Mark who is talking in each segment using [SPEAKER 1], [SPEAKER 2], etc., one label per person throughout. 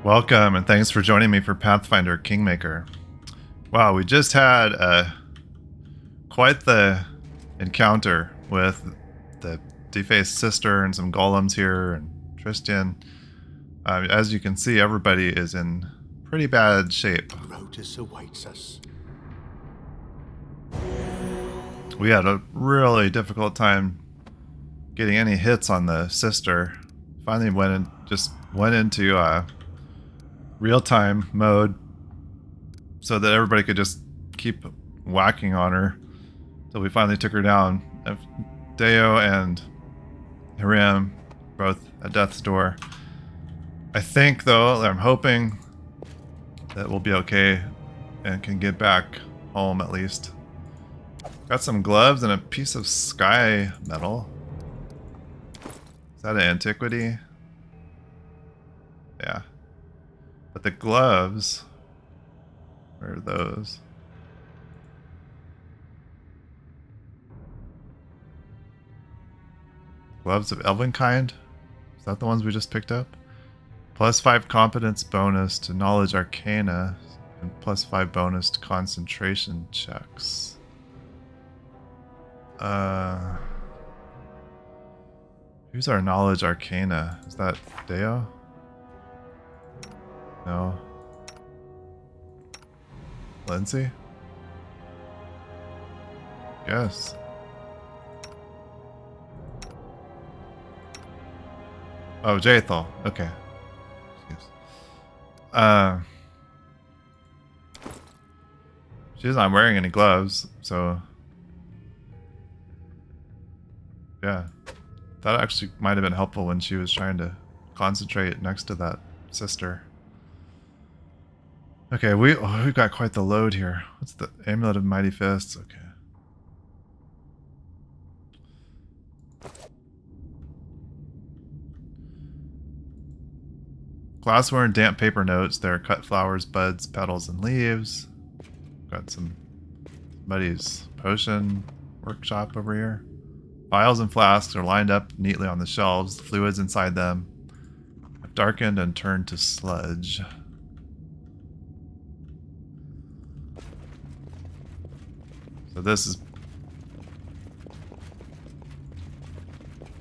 [SPEAKER 1] Welcome and thanks for joining me for Pathfinder Kingmaker. Wow, we just had quite the encounter with the defaced sister and some golems here and Tristian. As you can see, everybody is in pretty bad shape.
[SPEAKER 2] Rotus awaits us.
[SPEAKER 1] We had a really difficult time getting any hits on the sister. Finally went into real-time mode so that everybody could just keep whacking on her until we finally took her down. Deo and Hiram both at death's door. I think, though, I'm hoping that we'll be okay and can get back home at least. Got some gloves and a piece of sky metal. Is that an antiquity? Yeah. But the gloves, where are those? Gloves of elven kind? Is that the ones we just picked up? +5 competence bonus to knowledge arcana and +5 bonus to concentration checks. Who's our knowledge arcana? Is that Deo? No. Lindsay? Yes. Oh, Jaethal. Okay. She's not wearing any gloves, so yeah. That actually might have been helpful when she was trying to concentrate next to that sister. Okay, we've got quite the load here. What's the Amulet of Mighty Fists? Okay. Glassware and damp paper notes. There are cut flowers, buds, petals, and leaves. Got somebody's potion workshop over here. Vials and flasks are lined up neatly on the shelves. The fluids inside them have darkened and turned to sludge. So this is...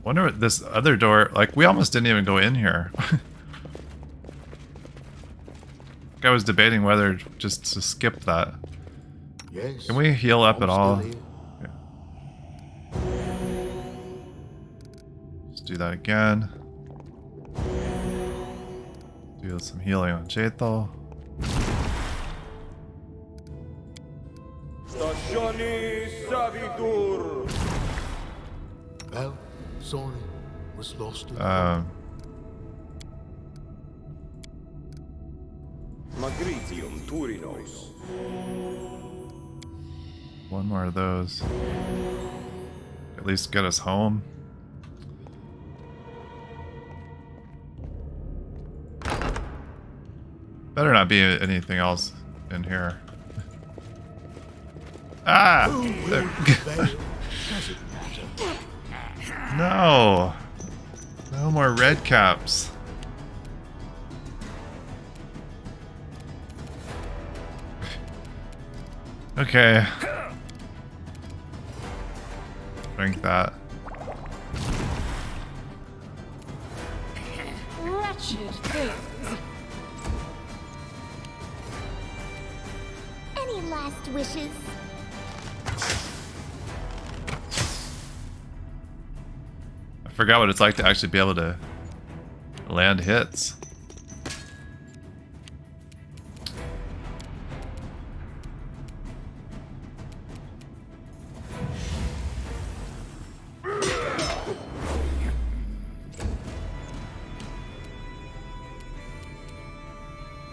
[SPEAKER 1] wonder what this other door... Like, we almost didn't even go in here. I was debating whether just to skip that.
[SPEAKER 2] Yes.
[SPEAKER 1] Can we heal up at all? Yeah. Let's do that again. Do some healing on Jaethal.
[SPEAKER 2] Well, sorry, was lost in
[SPEAKER 3] Magritium Turinos.
[SPEAKER 1] One more of those. At least get us home. Better not be anything else in here. Ah! No! No more red caps. Okay. Drink that.
[SPEAKER 4] Wretched things.
[SPEAKER 5] Any last wishes?
[SPEAKER 1] I forgot what it's like to actually be able to land hits.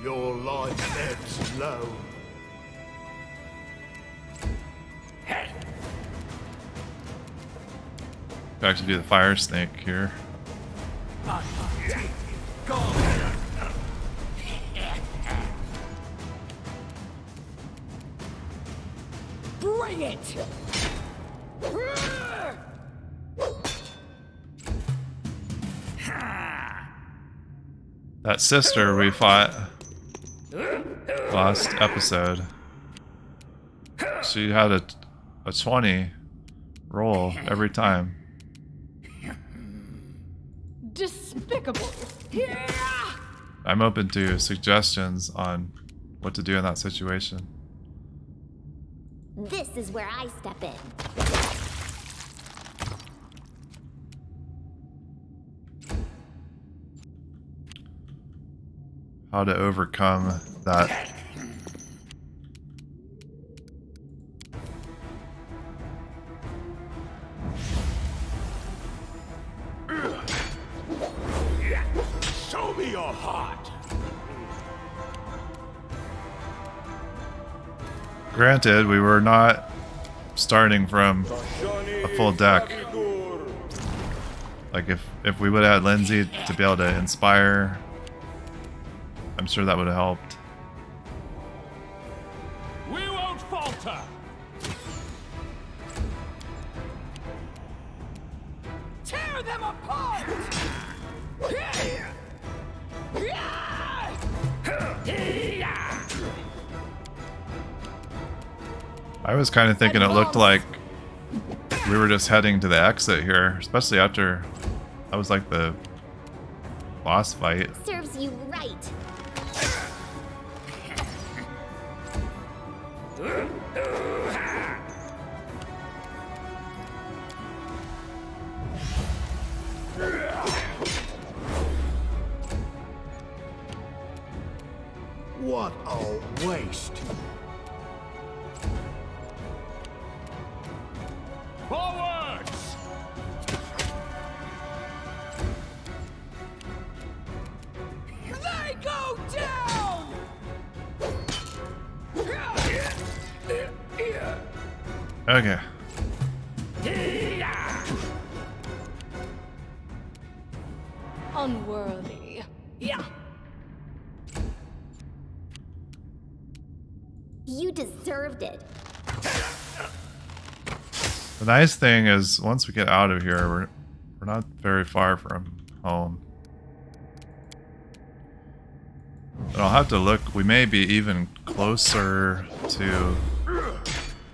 [SPEAKER 2] your life ebbs low.
[SPEAKER 1] Could actually do the fire snake here.
[SPEAKER 4] Bring it!
[SPEAKER 1] That sister we fought last episode. She had a 20 roll every time.
[SPEAKER 4] Despicable. Yeah.
[SPEAKER 1] I'm open to suggestions on what to do in that situation.
[SPEAKER 5] This is where I step in.
[SPEAKER 1] How to overcome that.
[SPEAKER 2] Show me your heart.
[SPEAKER 1] Granted, we were not starting from a full deck. Like if we would have had Lindsay to be able to inspire, I'm sure that would have helped.
[SPEAKER 6] We won't falter.
[SPEAKER 4] Tear them apart.
[SPEAKER 1] I was kind of thinking it looked like we were just heading to the exit here, especially after that was like the boss fight.
[SPEAKER 5] Serves you right.
[SPEAKER 2] What a waste.
[SPEAKER 6] Forwards.
[SPEAKER 4] They go down.
[SPEAKER 1] Okay.
[SPEAKER 4] Unworthy. Yeah.
[SPEAKER 5] You deserved it.
[SPEAKER 1] The nice thing is once we get out of here, we're not very far from home. And I'll have to look. We may be even closer to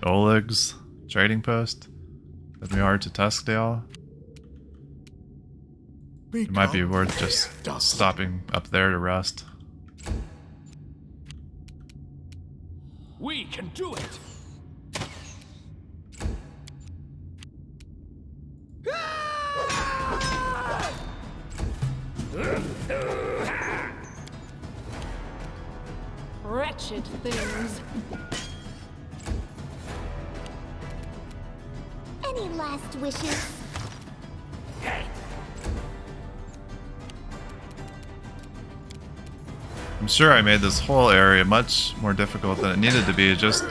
[SPEAKER 1] Oleg's trading post than we are to Tuskdale. It might be worth just stopping up there to rest.
[SPEAKER 6] We can do it.
[SPEAKER 4] Wretched things.
[SPEAKER 5] Any last wishes?
[SPEAKER 1] I'm sure I made this whole area much more difficult than it needed to be just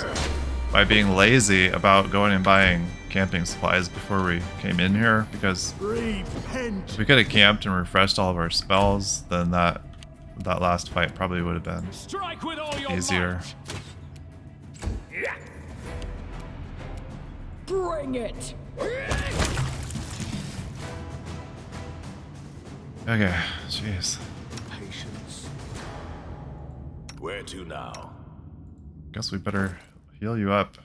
[SPEAKER 1] by being lazy about going and buying camping supplies before we came in here, because
[SPEAKER 2] Repent.
[SPEAKER 1] if we could have camped and refreshed all of our spells, then that last fight probably would have been
[SPEAKER 6] Strike with all your
[SPEAKER 1] easier.
[SPEAKER 6] might.
[SPEAKER 4] Bring it.
[SPEAKER 1] Okay, jeez.
[SPEAKER 2] Patience.
[SPEAKER 3] Where to now?
[SPEAKER 1] Guess we better heal you up,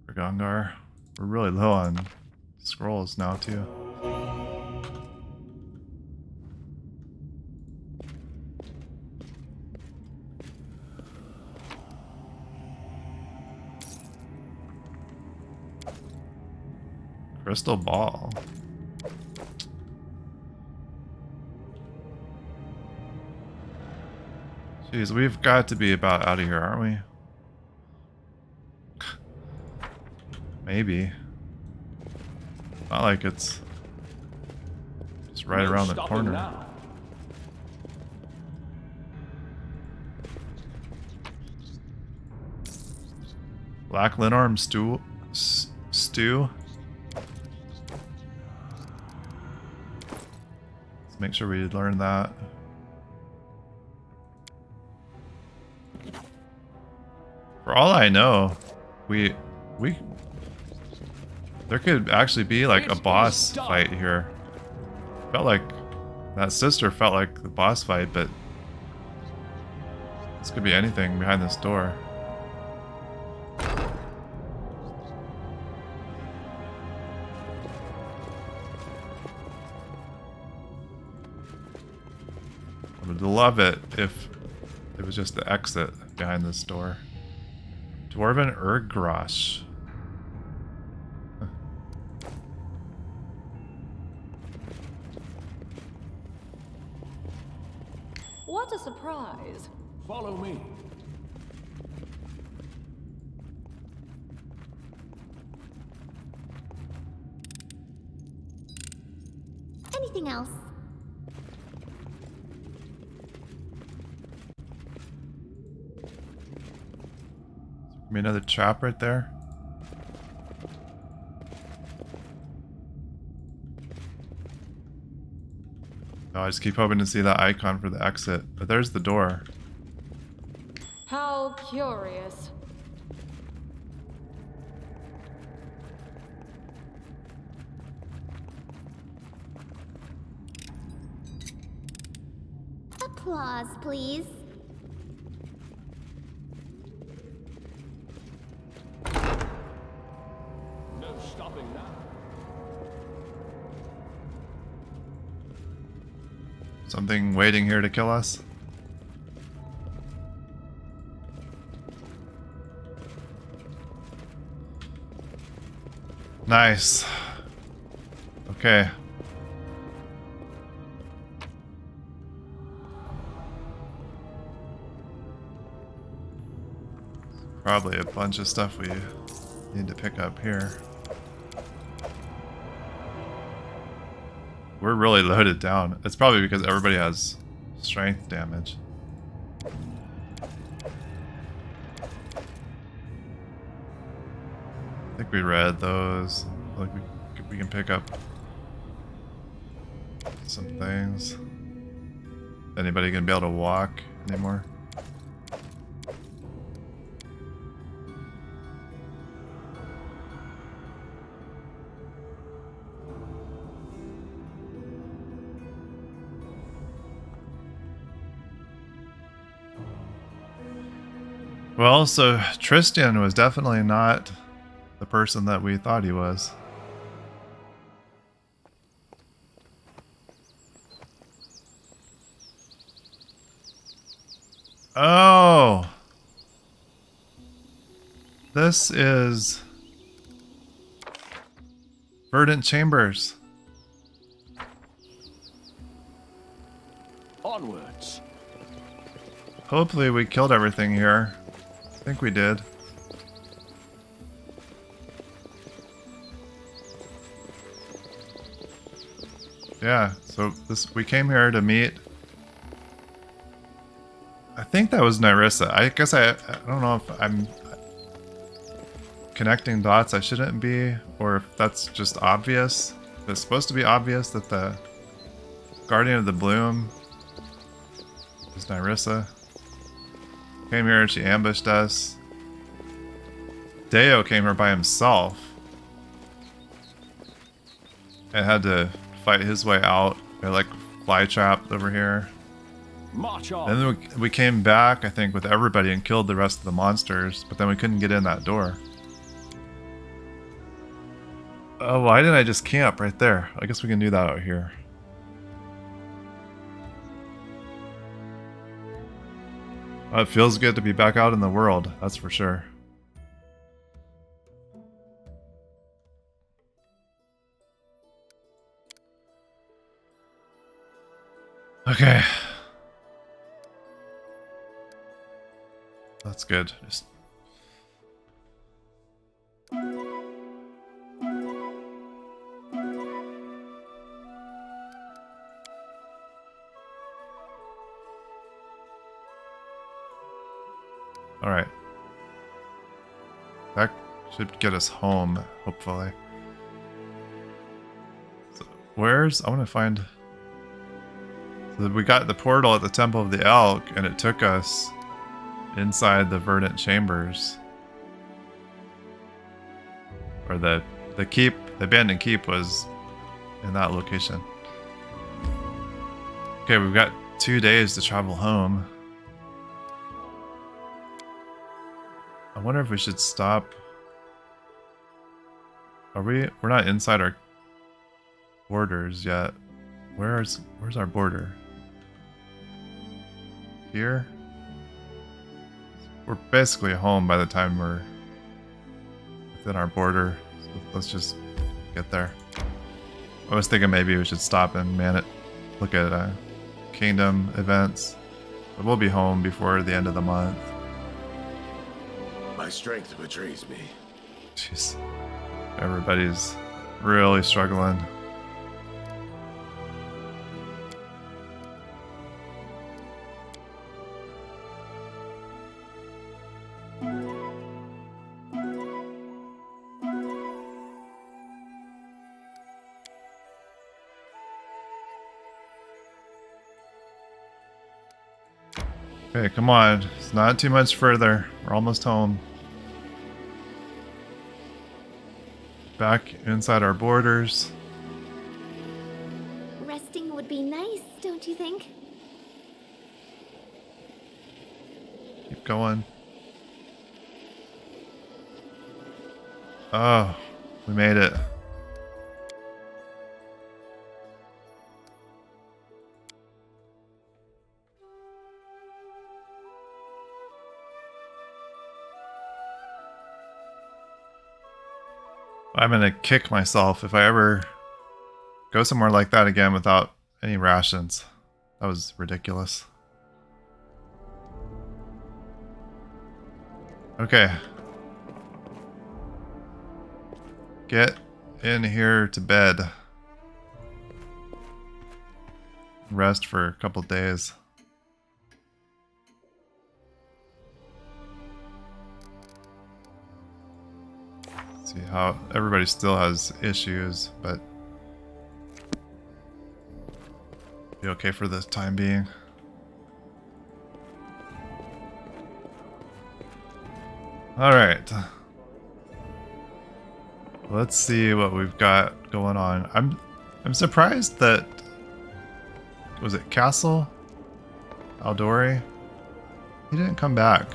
[SPEAKER 1] Ragongar. We're really low on scrolls now, too. Crystal ball. Jeez, we've got to be about out of here, aren't we? Maybe. Not like it's just right around the
[SPEAKER 6] Stopping
[SPEAKER 1] corner.
[SPEAKER 6] now.
[SPEAKER 1] Black Linarm stew. Let's make sure we learn that. For all I know, there could actually be like a boss fight here. Felt like That sister felt like the boss fight, but this could be anything behind this door. I would love it if it was just the exit behind this door. Dwarven Urgrosh.
[SPEAKER 4] What a surprise.
[SPEAKER 6] Follow me.
[SPEAKER 5] Anything else?
[SPEAKER 1] Maybe another trap right there. Oh, I just keep hoping to see that icon for the exit. But there's the door.
[SPEAKER 4] How curious.
[SPEAKER 5] Applause, please.
[SPEAKER 6] No stopping now.
[SPEAKER 1] Something waiting here to kill us. Nice. Okay. Probably a bunch of stuff we need to pick up here. We're really loaded down. It's probably because everybody has strength damage. I think we read those. Like we can pick up some things. Anybody gonna be able to walk anymore? Well, so Tristian was definitely not the person that we thought he was. Oh! This is Verdant Chambers.
[SPEAKER 6] Onwards.
[SPEAKER 1] Hopefully we killed everything here. I think we did. Yeah, so we came here to meet. I think that was Nyrissa. I guess I don't know if I'm connecting dots I shouldn't be, or if that's just obvious. It's supposed to be obvious that the Guardian of the Bloom is Nyrissa. Came here and she ambushed us. Deo came here by himself and had to fight his way out. They're like fly trapped over here.
[SPEAKER 6] March on.
[SPEAKER 1] And then we came back, I think, with everybody and killed the rest of the monsters, but then we couldn't get in that door. Oh, why didn't I just camp right there? I guess we can do that out here. It feels good to be back out in the world, that's for sure. Okay. That's good. Just... Alright. That should get us home, hopefully. So, I want to find... So we got the portal at the Temple of the Elk, and it took us inside the Verdant Chambers. Or the keep, the abandoned keep was in that location. Okay, we've got 2 days to travel home. I wonder if we should stop. We're not inside our borders yet. Where's our border? Here? We're basically home by the time we're within our border. So let's just get there. I was thinking maybe we should stop and look at kingdom events. But we'll be home before the end of the month.
[SPEAKER 3] My strength betrays me.
[SPEAKER 1] Jeez. Everybody's really struggling. Okay, come on. It's not too much further. We're almost home. Back inside our borders.
[SPEAKER 5] Resting would be nice, don't you think?
[SPEAKER 1] Keep going. Oh, we made it. I'm gonna kick myself if I ever go somewhere like that again without any rations. That was ridiculous. Okay. Get in here to bed. Rest for a couple days. See how everybody still has issues, but be okay for the time being. All right. Let's see what we've got going on. I'm surprised that, was it Castle Aldori? He didn't come back.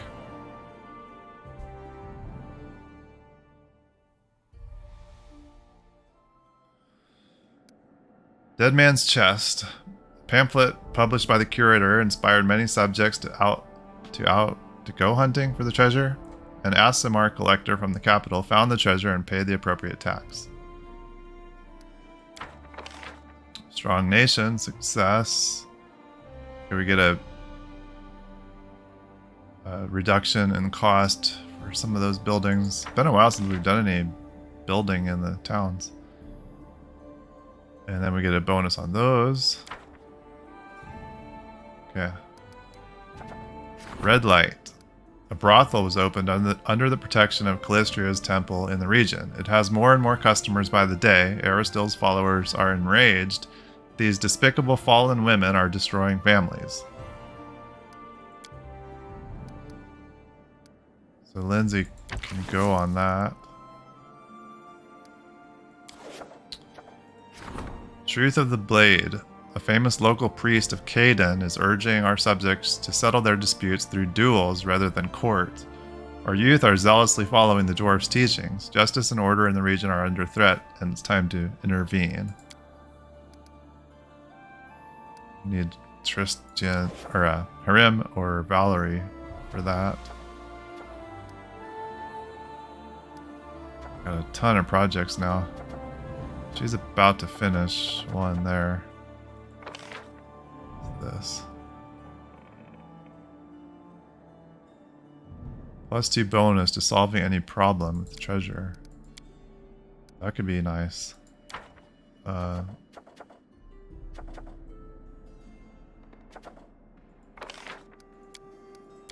[SPEAKER 1] Dead Man's Chest. Pamphlet published by the curator inspired many subjects to go hunting for the treasure. An Aasimar collector from the capital found the treasure and paid the appropriate tax. Strong nation, success. Here we get a reduction in cost for some of those buildings. It's been a while since we've done any building in the towns. And then we get a bonus on those. Okay. Red light. A brothel was opened under the protection of Callistria's temple in the region. It has more and more customers by the day. Aristil's followers are enraged. These despicable fallen women are destroying families. So Lindsay can go on that. Truth of the Blade. A famous local priest of Caden is urging our subjects to settle their disputes through duels rather than court. Our youth are zealously following the dwarf's teachings. Justice and order in the region are under threat, and it's time to intervene. We need Tristian, or Harim or Valerie for that. Got a ton of projects now. She's about to finish one there. What's this? +2 bonus to solving any problem with treasure. That could be nice.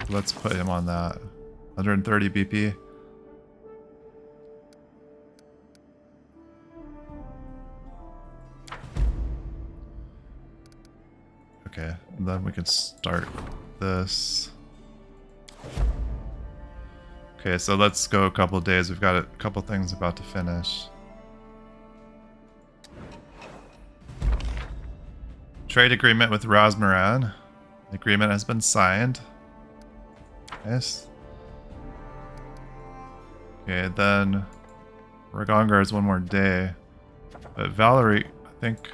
[SPEAKER 1] Let's put him on that. 130 BP. Okay, and then we can start this. Okay, so let's go a couple days. We've got a couple things about to finish. Trade agreement with Rosmaran. The agreement has been signed. Yes. Okay, then Ragongar is one more day. But Valerie, I think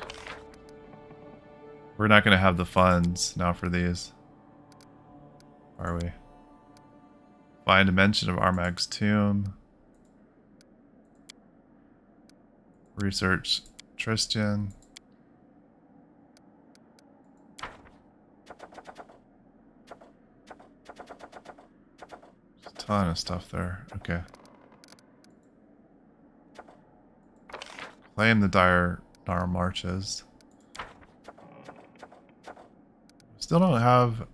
[SPEAKER 1] we're not going to have the funds now for these. Are we? Find a mention of Armag's tomb. Research Tristian. There's a ton of stuff there. Okay. Claim the dire marches. Still don't have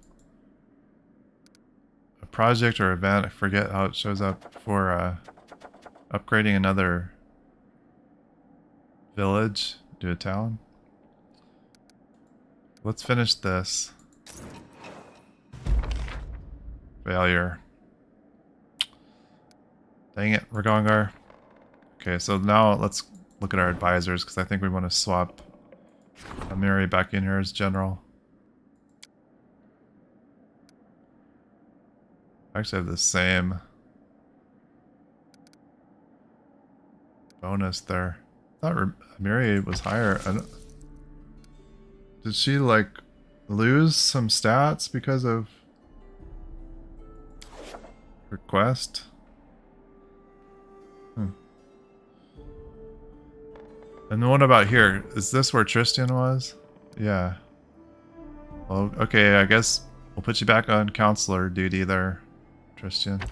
[SPEAKER 1] a project or event. I forget how it shows up for upgrading another village to a town. Let's finish this. Failure. Dang it, Ragongar. Okay, so now let's look at our advisors, because I think we want to swap Amiri back in here as general. I actually have the same bonus there. I thought Amiri was higher. Did she like lose some stats because of her quest? And then what about here? Is this where Tristian was? Yeah. Well, okay, I guess we'll put you back on counselor duty there, Tristian.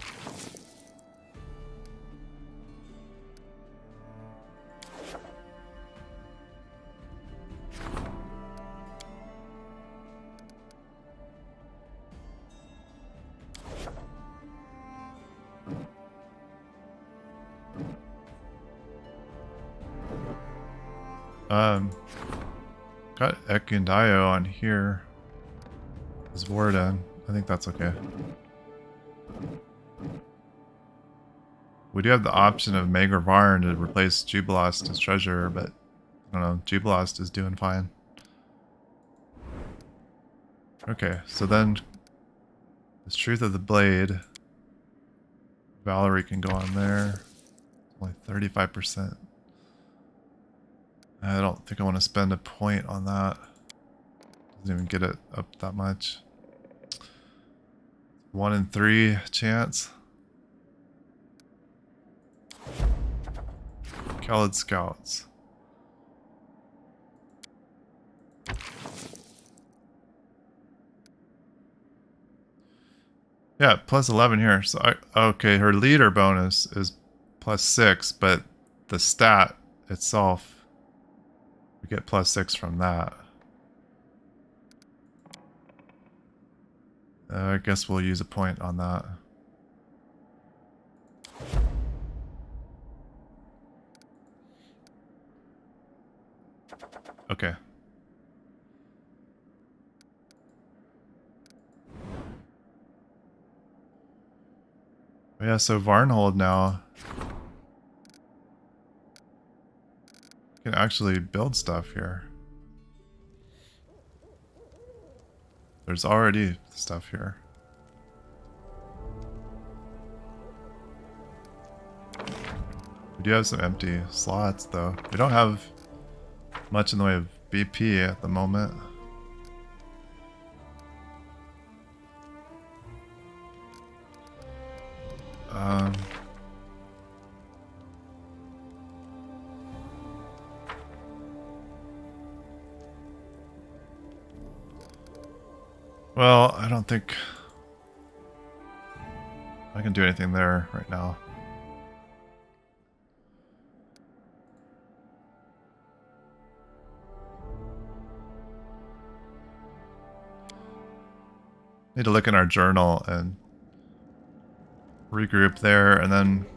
[SPEAKER 1] Got Ekundayo on here as warden. I think that's okay. We do have the option of Maegor Varn to replace Jubilost as treasurer, but I don't know, Jubilost is doing fine. Okay, so then the Truth of the Blade. Valerie can go on there. Only 35%. I don't think I want to spend a point on that. Doesn't even get it up that much. 1 in 3 chance. Khaled Scouts. Yeah, plus 11 here. So okay, her leader bonus is plus 6, but the stat itself, we get plus 6 from that. I guess we'll use a point on that. Okay. Yeah, so Varnhold now can actually build stuff here. There's already stuff here. We do have some empty slots though. We don't have much in the way of BP at the moment. Well, I don't think I can do anything there right now. Need to look in our journal and regroup there, and then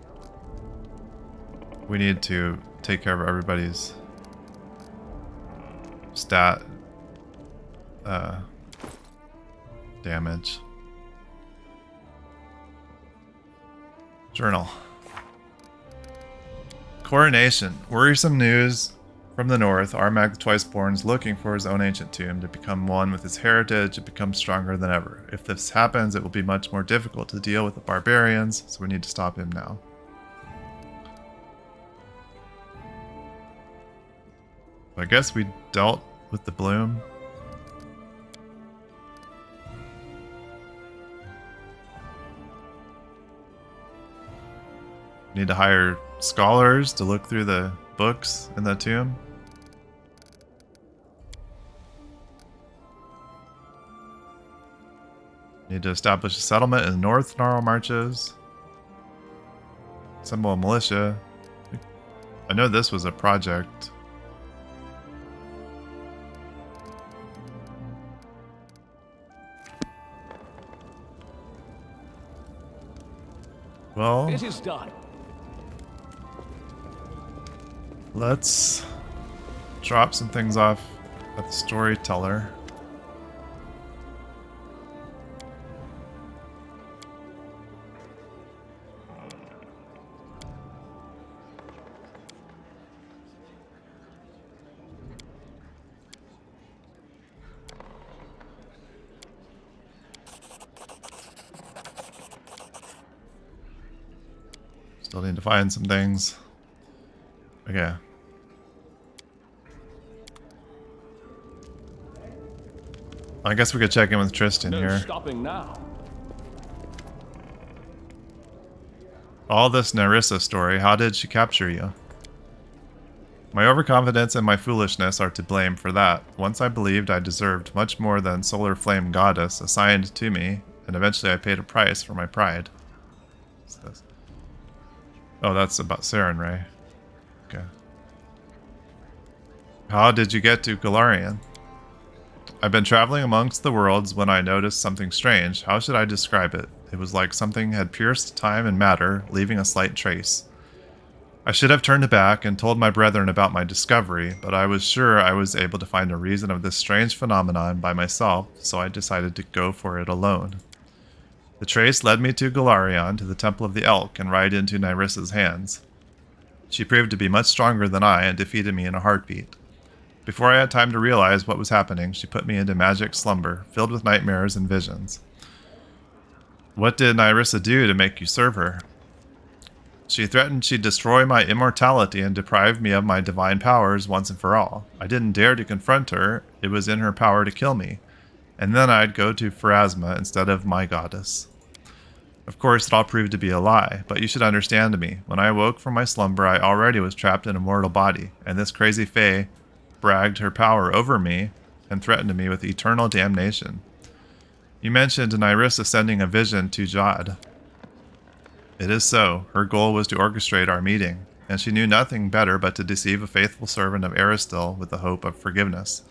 [SPEAKER 1] we need to take care of everybody's stat damage. Journal. Coronation. Worrisome news From the north, Armag the Twiceborn is looking for his own ancient tomb to become one with his heritage and become stronger than ever. If this happens, it will be much more difficult to deal with the barbarians, so we need to stop him now. I guess we dealt with the bloom. Need to hire scholars to look through the books in the tomb. Need to establish a settlement in the North Gnarl Marches. Assemble a militia. I know this was a project. Well,
[SPEAKER 6] It is done.
[SPEAKER 1] let's drop some things off at the storyteller. Still need to find some things. Okay. I guess we could check in with Tristian
[SPEAKER 6] No
[SPEAKER 1] here.
[SPEAKER 6] stopping now.
[SPEAKER 1] All this Nerissa story, how did she capture you? My overconfidence and my foolishness are to blame for that. Once I believed I deserved much more than Solar Flame Goddess assigned to me, and eventually I paid a price for my pride. What's this? Oh, that's about Saren Ray. Okay. How did you get to Galarian? I've been traveling amongst the worlds when I noticed something strange. How should I describe it? It was like something had pierced time and matter, leaving a slight trace. I should have turned back and told my brethren about my discovery, but I was sure I was able to find a reason of this strange phenomenon by myself, so I decided to go for it alone. The trace led me to Galarian, to the Temple of the Elk, and right into Nyrissa's hands. She proved to be much stronger than I and defeated me in a heartbeat. Before I had time to realize what was happening, she put me into magic slumber, filled with nightmares and visions. What did Nyrissa do to make you serve her? She threatened she'd destroy my immortality and deprive me of my divine powers once and for all. I didn't dare to confront her. It was in her power to kill me. And then I'd go to Pharasma instead of my goddess. Of course, it all proved to be a lie, but you should understand me. When I awoke from my slumber, I already was trapped in a mortal body, and this crazy fae bragged her power over me and threatened me with eternal damnation. You mentioned Nyrissa sending a vision to Jad. It is so. Her goal was to orchestrate our meeting, and she knew nothing better but to deceive a faithful servant of Aristil with the hope of forgiveness.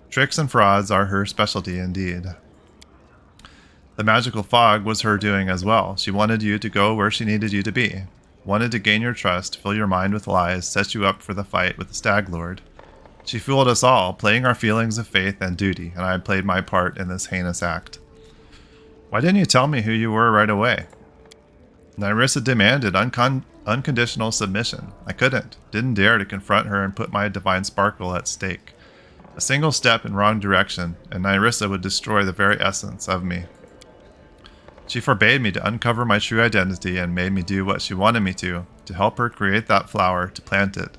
[SPEAKER 1] Tricks and frauds are her specialty indeed. The magical fog was her doing as well. She wanted you to go where she needed you to be. Wanted to gain your trust, fill your mind with lies, set you up for the fight with the Stag Lord. She fooled us all, playing our feelings of faith and duty, and I played my part in this heinous act. Why didn't you tell me who you were right away? Nyrissa demanded unconditional submission. I couldn't, didn't dare to confront her and put my divine sparkle at stake. A single step in wrong direction, and Nyrissa would destroy the very essence of me. She forbade me to uncover my true identity and made me do what she wanted me to help her create that flower, to plant it.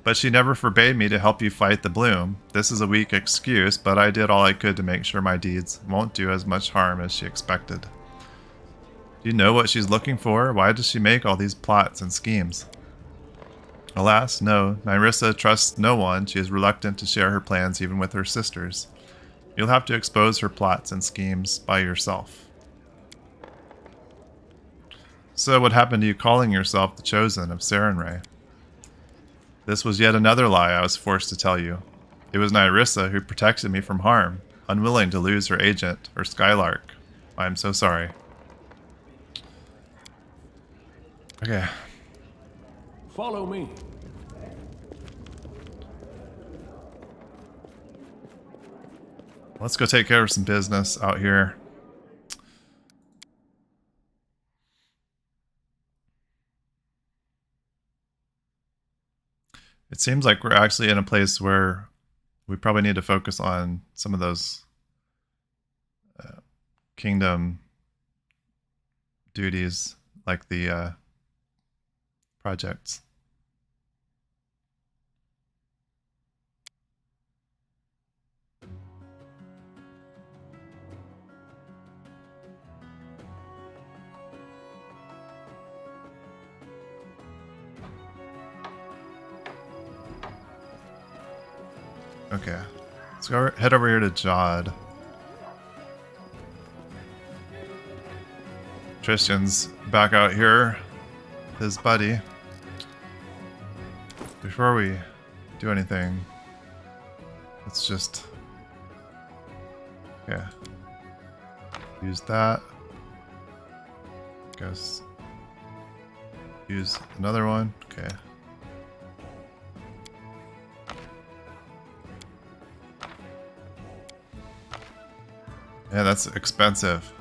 [SPEAKER 1] But she never forbade me to help you fight the bloom. This is a weak excuse, but I did all I could to make sure my deeds won't do as much harm as she expected. Do you know what she's looking for? Why does she make all these plots and schemes? Alas, no. Nyrissa trusts no one. She is reluctant to share her plans even with her sisters. You'll have to expose her plots and schemes by yourself. So what happened to you calling yourself the Chosen of Sarenrae? This was yet another lie I was forced to tell you. It was Nyrissa who protected me from harm, unwilling to lose her agent, her Skylark. I am so sorry. Okay.
[SPEAKER 6] Follow me.
[SPEAKER 1] Let's go take care of some business out here. It seems like we're actually in a place where we probably need to focus on some of those kingdom duties, like the projects. Okay, let's go head over here to Jod. Tristian's back out here with his buddy. Before we do anything, let's just... Okay. Use that. Guess. Use another one. Okay. Yeah, that's expensive.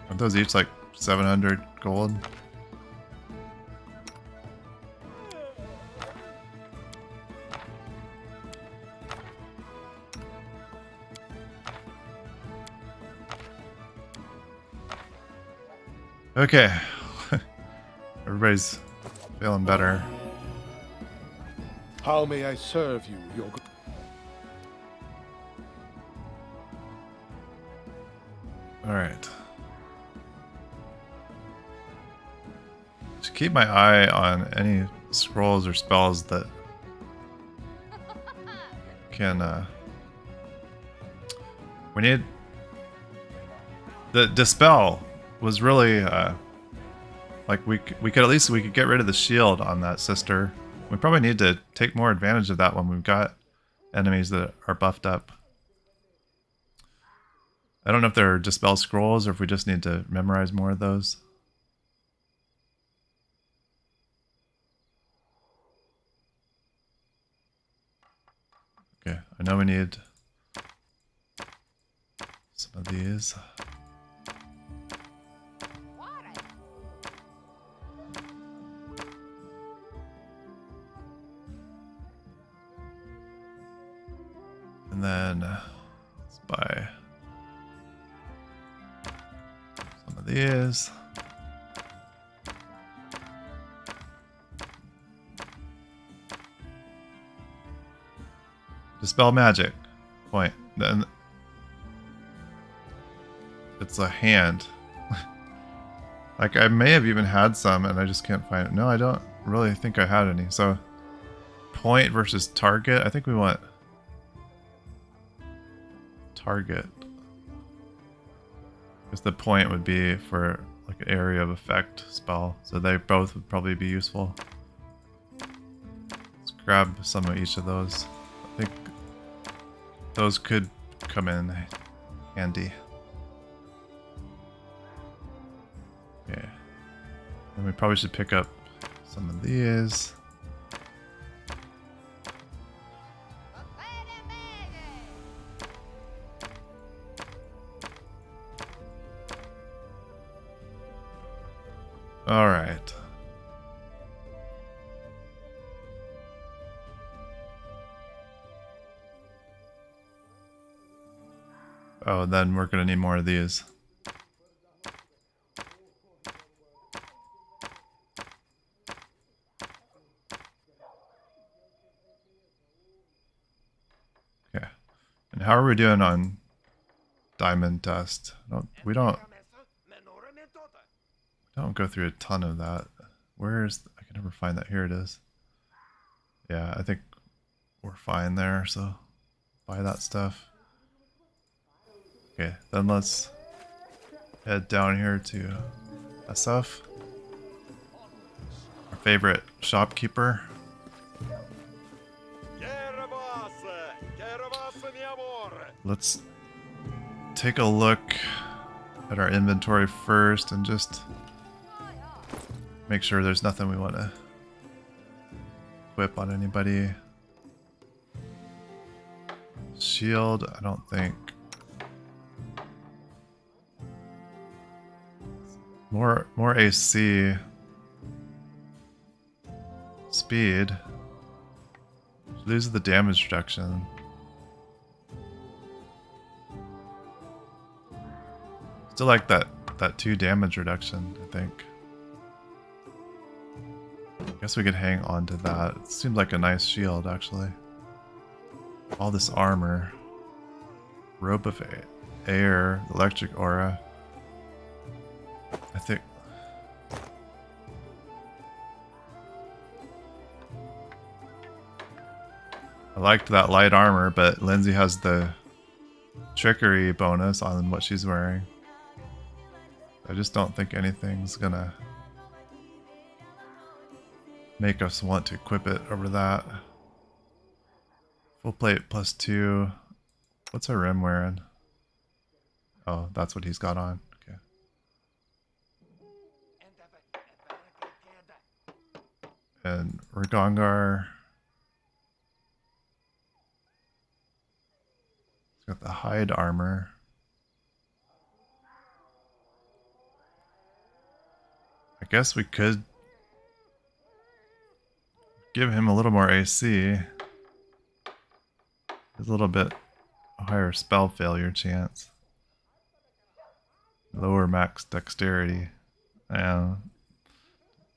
[SPEAKER 1] Aren't those each like 700 gold? Okay. Everybody's feeling better.
[SPEAKER 2] How may I serve you, your...
[SPEAKER 1] Alright. Just keep my eye on any scrolls or spells that can, we need... The Dispel was really, like, we could at least, we could get rid of the shield on that sister. We probably need to take more advantage of that when we've got enemies that are buffed up. I don't know if they're Dispel scrolls or if we just need to memorize more of those. Okay, I know we need some of these. And then let's buy some of these. Dispel magic. Point. Then it's a hand. Like I may have even had some and I just can't find it. No, I don't really think I had any. So point versus target. I think we want target. Because the point would be for like an area of effect spell. So they both would probably be useful. Let's grab some of each of those. I think those could come in handy. Okay. And we probably should pick up some of these. All right. Oh, then we're gonna need more of these. Okay. And how are we doing on diamond dust? We don't go through a ton of that. Where's... I can never find that. Here it is. Yeah, I think we're fine there, so buy that stuff. Okay, then let's head down here to SF, our favorite shopkeeper. Let's take a look at our inventory first and just make sure there's nothing we want to equip on anybody. Shield, I don't think. More AC. Speed. These are the damage reduction. Still like that 2 damage reduction, I think. Guess we could hang on to that. It seems like a nice shield, actually. All this armor. Robe of air, electric aura. I think... I liked that light armor, but Lindsay has the trickery bonus on what she's wearing. I just don't think anything's gonna make us want to equip it over that. Full plate +2. What's our Rim wearing? Oh, that's what he's got on. Okay. And Ragongar. He's got the hide armor. I guess we could give him a little more AC. A little bit higher spell failure chance. Lower max dexterity. Yeah,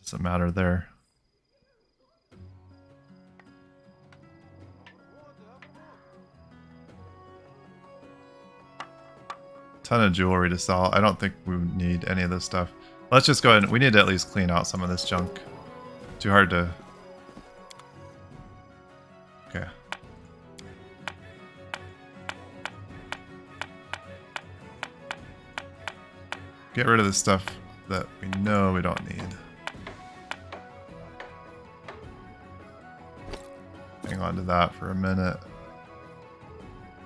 [SPEAKER 1] doesn't matter there. Ton of jewelry to sell. I don't think we need any of this stuff. Let's just go ahead. We need to at least clean out some of this junk. Too hard to... Okay. Get rid of the stuff that we know we don't need. Hang on to that for a minute.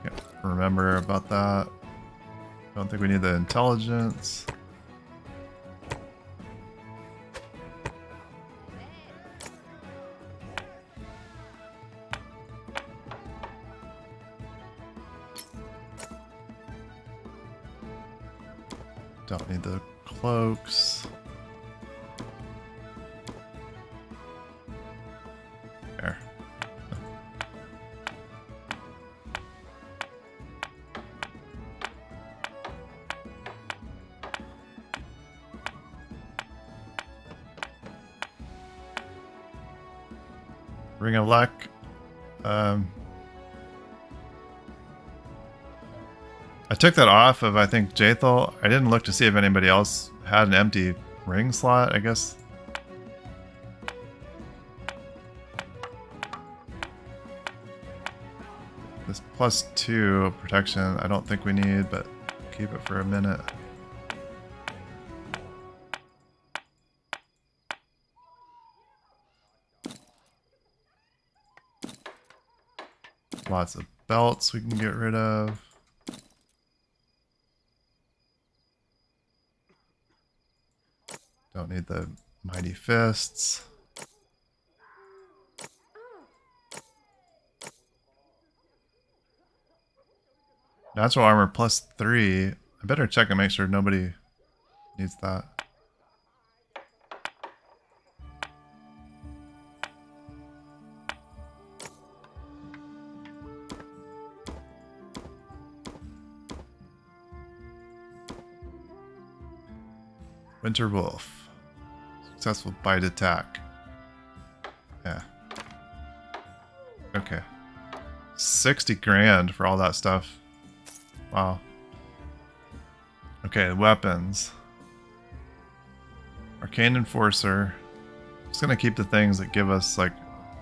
[SPEAKER 1] Can't remember about that. Don't think we need the intelligence. Don't need the cloaks. There. Ring of Luck. I took that off of, I think, Jaethal. I didn't look to see if anybody else had an empty ring slot, I guess. This +2 protection, I don't think we need, but keep it for a minute. Lots of belts we can get rid of. Don't need the mighty fists. Natural armor +3. I better check and make sure nobody needs that. Winter Wolf. Successful bite attack. Yeah. Okay. 60 grand for all that stuff. Wow. Okay, weapons. Arcane Enforcer. Just gonna keep the things that give us like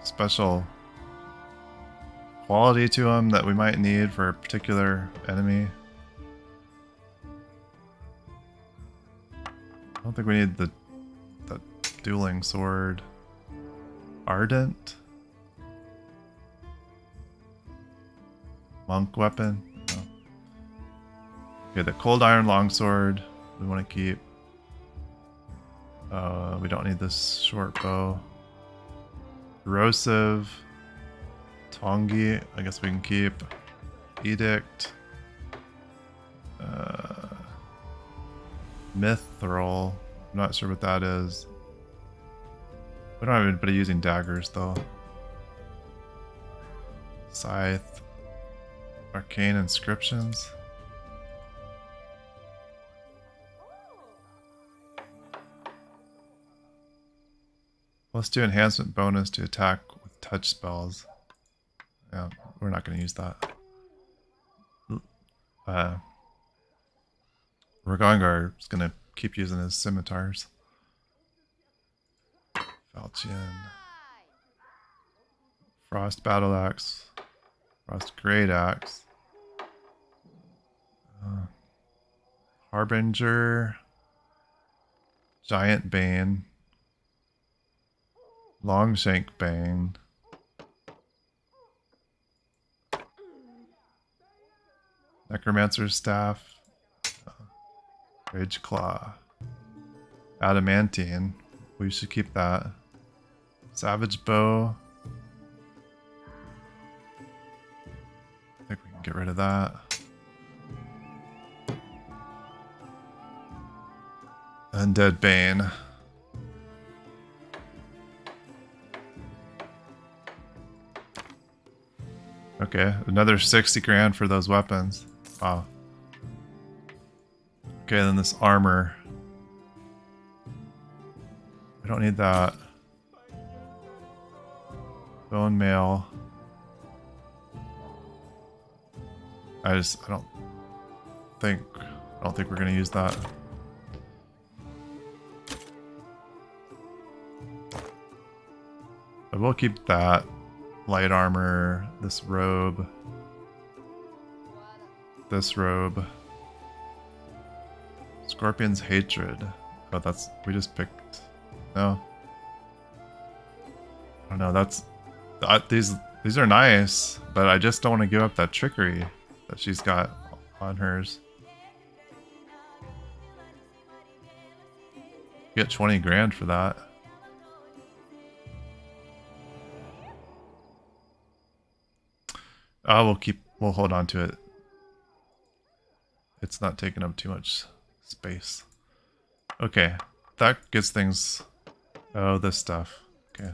[SPEAKER 1] special quality to them that we might need for a particular enemy. I don't think we need the dueling sword. Ardent? Monk weapon? No. Okay, the cold iron longsword we want to keep. We don't need this short bow. Erosive. Tongi, I guess we can keep. Edict. Mithril. I'm not sure what that is. We don't have anybody using daggers though. Scythe. Arcane inscriptions. Let's do enhancement bonus to attack with touch spells. Yeah, we're not going to use that. Ragongar is going to keep using his scimitars. Falchion. Frost Battle Axe. Frost Great Axe. Harbinger. Giant Bane. Longshank Bane. Necromancer's Staff. Rage Claw. Adamantine. We should keep that. Savage Bow. I think we can get rid of that. Undead Bane. Okay, another 60 grand for those weapons. Wow. Okay, then this armor. I don't need that. Bone mail. I don't think we're gonna use that. But we'll keep that. Light armor, this robe. This robe. Scorpion's Hatred. Oh, we just picked, no. I don't know, these are nice, but I just don't want to give up that trickery that she's got on hers. Get 20 grand for that. We'll hold on to it. It's not taking up too much space. Okay, that gets things. Oh, this stuff. Okay.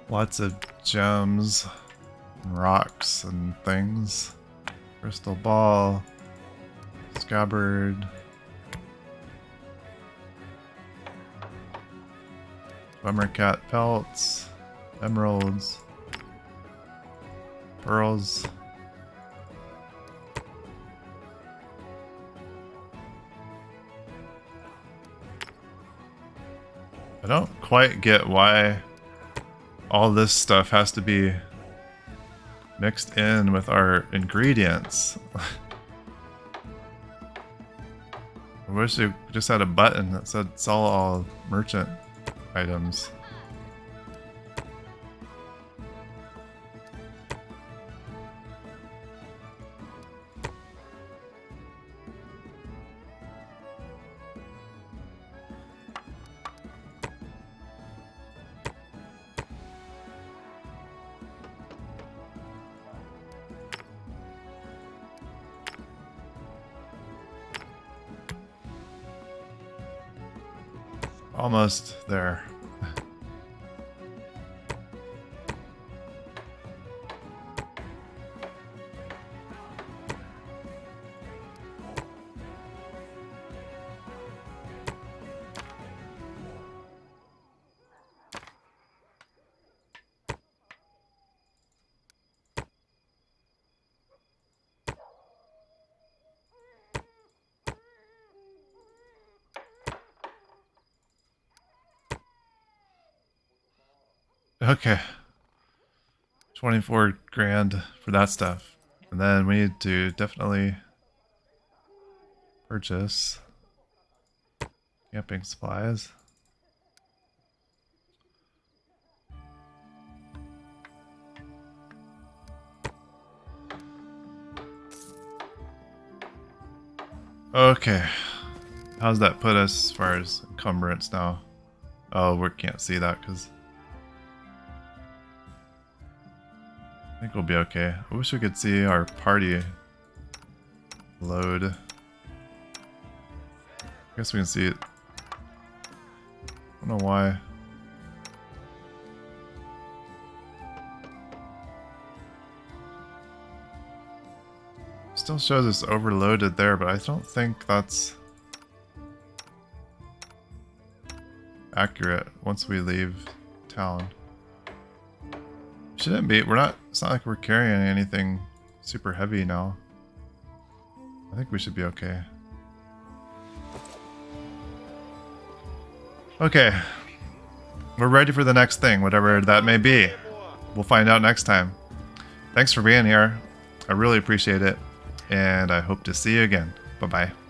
[SPEAKER 1] Lots of gems and rocks and things. Crystal ball, scabbard, bummer cat pelts, emeralds, pearls. I don't quite get why all this stuff has to be mixed in with our ingredients. I wish they just had a button that said sell all merchant items. Almost there. Okay. 24 grand for that stuff. And then we need to definitely purchase camping supplies. Okay. How's that put us as far as encumbrance now? Oh, we can't see that because I think we'll be okay. I wish we could see our party load. I guess we can see it. I don't know why. Still shows us overloaded there, but I don't think that's accurate once we leave town. Shouldn't be. We're not. It's not like we're carrying anything super heavy now. I think we should be okay. Okay. We're ready for the next thing, whatever that may be. We'll find out next time. Thanks for being here. I really appreciate it. And I hope to see you again. Bye-bye.